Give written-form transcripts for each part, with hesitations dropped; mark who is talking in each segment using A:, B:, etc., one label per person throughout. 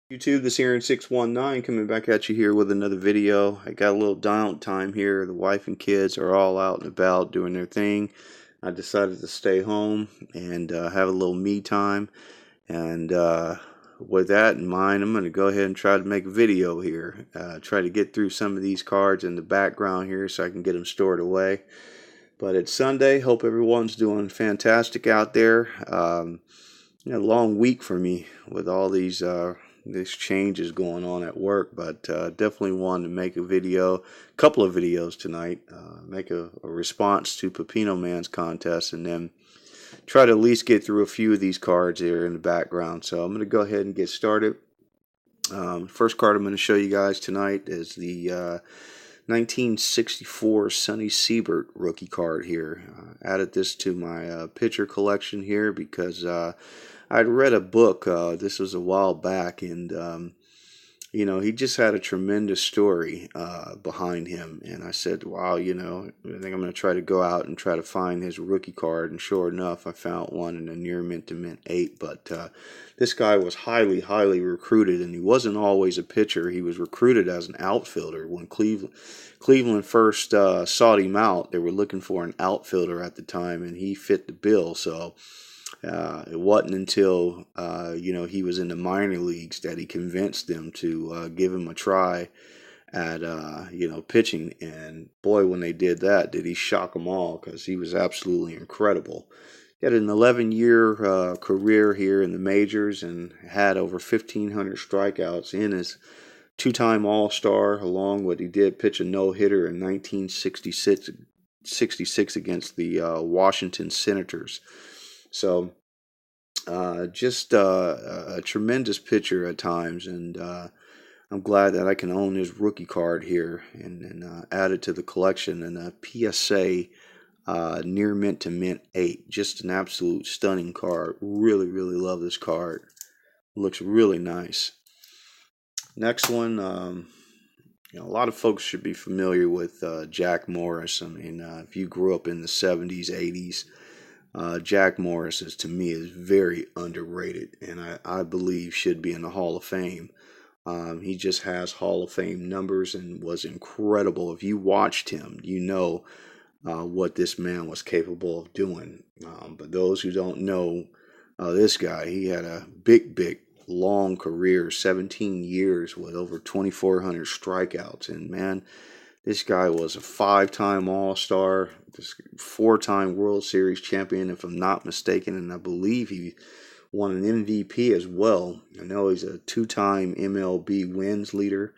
A: YouTube, this Aaron 619 coming back at you here with another video. I got a little downtime here. The wife and kids are all out and about doing their thing. I decided to stay home and have a little me time. And with that in mind, I'm going to go ahead and try to make a video here. Try to get through some of these cards in the background here so I can get them stored away. But it's Sunday. Hope everyone's doing fantastic out there. A long week for me with all these changes going on at work, but definitely wanted to make a couple of videos tonight, make a response to Pepino Man's contest, and then try to at least get through a few of these cards here in the background. So I'm going to go ahead and get started. First card I'm going to show you guys tonight is the 1964 Sonny Siebert rookie card here. Added this to my pitcher collection here because I'd read a book, this was a while back, and he just had a tremendous story behind him. And I said, wow, I think I'm going to try to go out and try to find his rookie card. And sure enough, I found one in a near mint to mint 8. But this guy was highly, highly recruited, and he wasn't always a pitcher. He was recruited as an outfielder. When Cleveland first sought him out, they were looking for an outfielder at the time, and he fit the bill. So it wasn't until he was in the minor leagues that he convinced them to give him a try at pitching. And boy, when they did that, did he shock them all, because he was absolutely incredible. He had an 11-year career here in the majors and had over 1,500 strikeouts in his two-time All-Star, along with he did pitch a no-hitter in 1966 against the Washington Senators. So just a tremendous pitcher at times, and I'm glad that I can own his rookie card here and add it to the collection. And a PSA near mint to mint 8, just an absolute stunning card. Really, really love this card. Looks really nice. Next one, a lot of folks should be familiar with Jack Morris. I mean, if you grew up in the 70s, 80s, Jack Morris to me is very underrated, and I believe should be in the Hall of Fame. He just has Hall of Fame numbers and was incredible. If you watched him, you know what this man was capable of doing. But those who don't know this guy, he had a big, long career, 17 years with over 2,400 strikeouts. And man, this guy was a 5-time All-Star, 4-time World Series champion, if I'm not mistaken, and I believe he won an MVP as well. I know he's a 2-time MLB wins leader,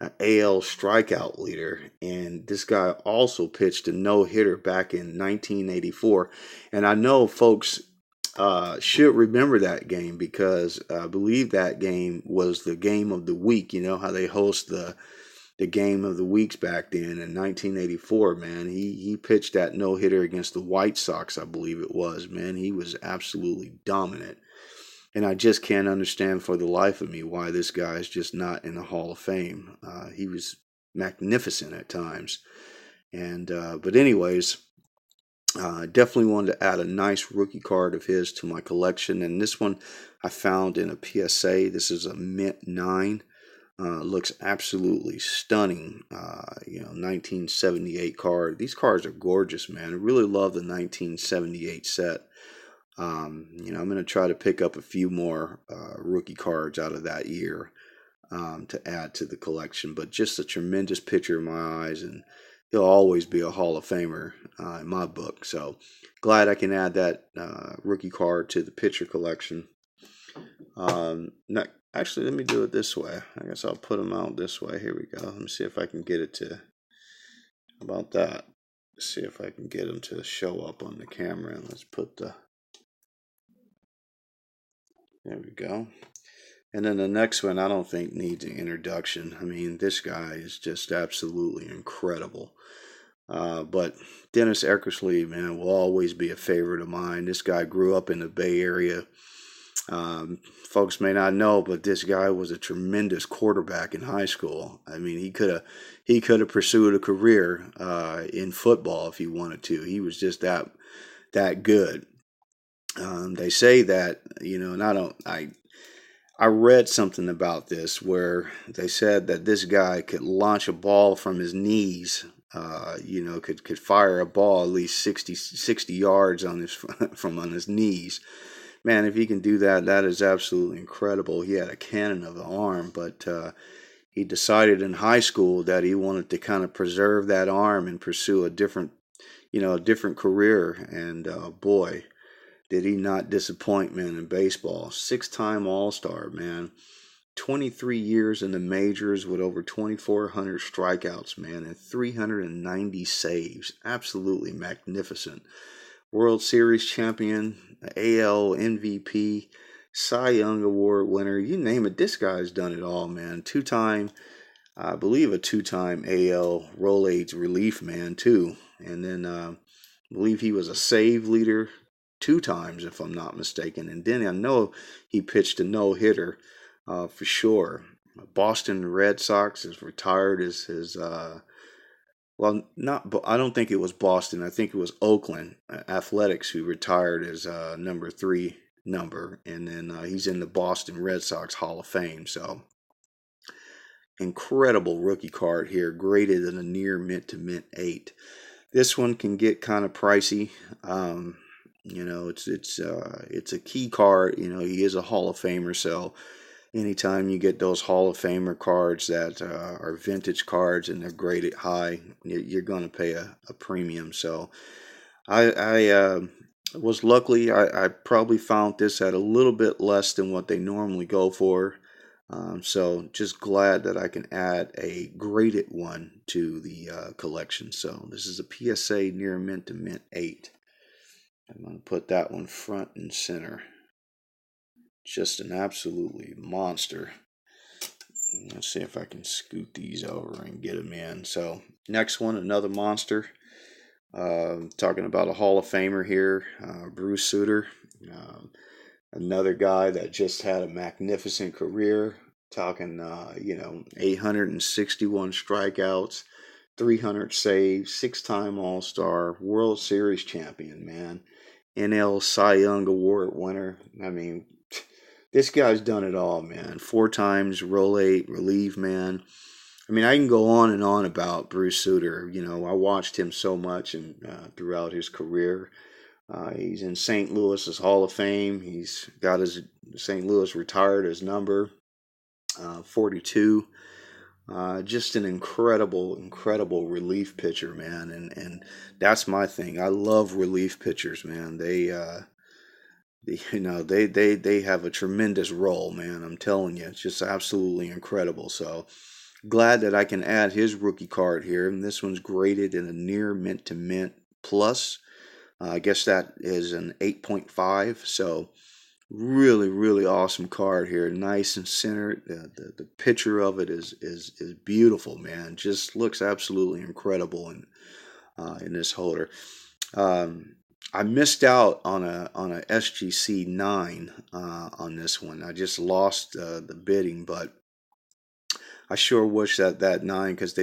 A: an AL strikeout leader, and this guy also pitched a no-hitter back in 1984. And I know folks should remember that game, because I believe that game was the game of the week. You know how they host the game of the weeks back then in 1984, man. He pitched that no-hitter against the White Sox, I believe it was, man. He was absolutely dominant. And I just can't understand for the life of me why this guy is just not in the Hall of Fame. He was magnificent at times. And but anyways, definitely wanted to add a nice rookie card of his to my collection. And this one I found in a PSA. This is a mint 9. Looks absolutely stunning. 1978 card. These cards are gorgeous, man. I really love the 1978 set. I'm going to try to pick up a few more rookie cards out of that year to add to the collection. But just a tremendous pitcher in my eyes, and he'll always be a Hall of Famer in my book. So glad I can add that rookie card to the pitcher collection. Actually, let me do it this way. I guess I'll put them out this way. Here we go. Let me see if I can get it to, how about that? See if I can get them to show up on the camera. And let's put there we go. And then the next one I don't think needs an introduction. I mean, this guy is just absolutely incredible. But Dennis Eckersley, man, will always be a favorite of mine. This guy grew up in the Bay Area. Folks may not know, but this guy was a tremendous quarterback in high school. I mean, he could have pursued a career in football if he wanted to. He was just that good. They say that, and I read something about this where they said that this guy could launch a ball from his knees. Could fire a ball at least 60 yards on his from on his knees. Man, if he can do that, that is absolutely incredible. He had a cannon of an arm, but he decided in high school that he wanted to kind of preserve that arm and pursue a different career. And boy, did he not disappoint, man, in baseball. Six-time All-Star, man. 23 years in the majors with over 2,400 strikeouts, man, and 390 saves. Absolutely magnificent. World Series champion, AL MVP, Cy Young Award winner. You name it, this guy's done it all, man. I believe a two-time AL Rolaids relief man, too. And then I believe he was a save leader 2 times, if I'm not mistaken. And then I know he pitched a no-hitter for sure. Boston Red Sox is retired as his, I don't think it was Boston. I think it was Oakland Athletics who retired as number 3 number. And then he's in the Boston Red Sox Hall of Fame. So incredible rookie card here, graded in a near mint to mint 8. This one can get kind of pricey. It's a key card. He is a Hall of Famer, so anytime you get those Hall of Famer cards that are vintage cards and they're graded high, you're going to pay a premium. So I was lucky. I probably found this at a little bit less than what they normally go for. So just glad that I can add a graded one to the collection. So this is a PSA near mint to mint 8. I'm going to put that one front and center. Just an absolutely monster. Let's see if I can scoot these over and get them in. So next one, another monster. Talking about a Hall of Famer here, Bruce Sutter. Another guy that just had a magnificent career. Talking, 861 strikeouts, 300 saves, 6-time All-Star, World Series champion, man. NL Cy Young Award winner. I mean, this guy's done it all, man. 4 times Rolaids relief, man. I mean, I can go on and on about Bruce Sutter. I watched him so much and throughout his career. He's in St. Louis's Hall of Fame. He's got his St. Louis retired his number 42. Just an incredible relief pitcher, man. And that's my thing. I love relief pitchers, man. They have a tremendous role, man. I'm telling you, it's just absolutely incredible. So glad that I can add his rookie card here. And this one's graded in a near mint to mint plus. I guess that is an 8.5. So really awesome card here. Nice and centered. The picture of it is beautiful, man. Just looks absolutely incredible in this holder. I missed out on a SGC 9 on this one. I just lost the bidding, but I sure wish that 9, because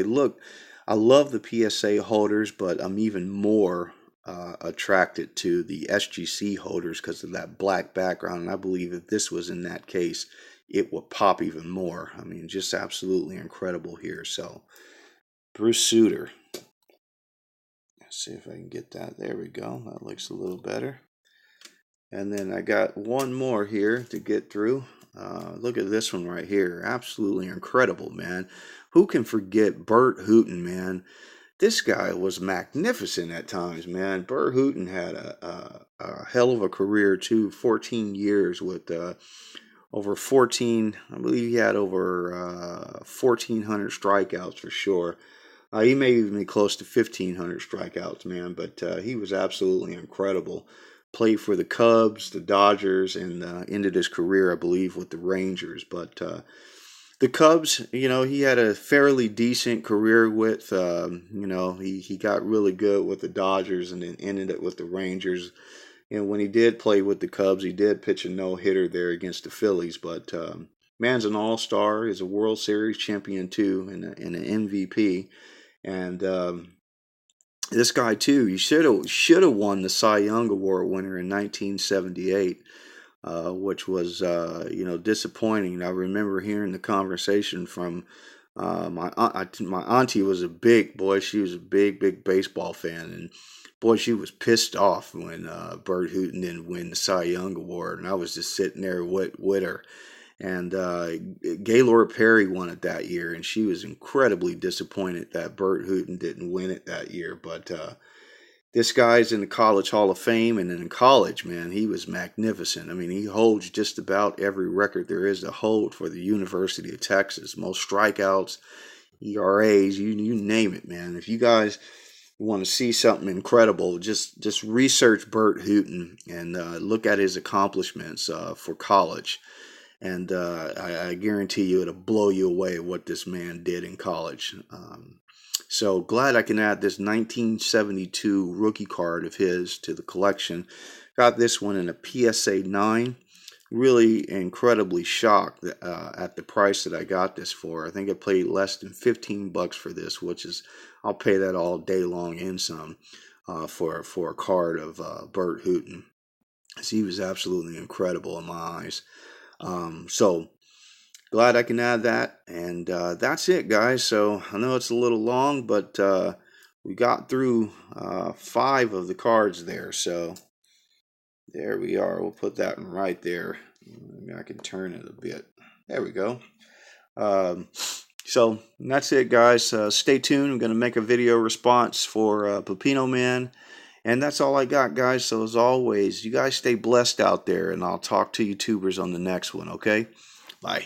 A: I love the PSA holders, but I'm even more attracted to the SGC holders because of that black background. And I believe if this was in that case, it would pop even more. I mean, just absolutely incredible here. So, Bruce Sutter. Let's see if I can get that. There we go. That looks a little better. And then I got one more here to get through. Look at this one right here. Absolutely incredible, man. Who can forget Burt Hooton, man? This guy was magnificent at times, man. Burt Hooton had a hell of a career, too. 14 years with over 14, I believe he had over 1,400 strikeouts for sure. He may even be close to 1,500 strikeouts, man, but he was absolutely incredible. Played for the Cubs, the Dodgers, and ended his career, I believe, with the Rangers. But the Cubs, he had a fairly decent career with. He got really good with the Dodgers and then ended it with the Rangers. When he did play with the Cubs, he did pitch a no-hitter there against the Phillies. But man's an all-star. He's a World Series champion, too, and an MVP. And this guy, too, he should have won the Cy Young Award winner in 1978. which was disappointing. I remember hearing the conversation from my aunt. My auntie was a big boy. She was a big baseball fan, and boy, she was pissed off when Burt Hooton didn't win the Cy Young Award, and I was just sitting there with her. And Gaylord Perry won it that year, and she was incredibly disappointed that Burt Hooton didn't win it that year. But this guy's in the College Hall of Fame, and in college, man, he was magnificent. I mean, he holds just about every record there is to hold for the University of Texas. Most strikeouts, ERAs, you name it, man. If you guys want to see something incredible, just research Burt Hooton and look at his accomplishments for college. And I guarantee you it'll blow you away what this man did in college. So glad I can add this 1972 rookie card of his to the collection. Got this one in a PSA 9. Really incredibly shocked at the price that I got this for. I think I paid less than $15 for this, which is, I'll pay that all day long and some for a card of Burt Hooton. He was absolutely incredible in my eyes. So glad I can add that, and that's it, guys. So I know it's a little long, but we got through 5 of the cards there. So there we are. We'll put that right there. Maybe I can turn it a bit. There we go. So that's it, guys. Stay tuned. I'm going to make a video response for Pepino Man. And that's all I got, guys. So as always, you guys stay blessed out there, and I'll talk to YouTubers on the next one, okay? Bye.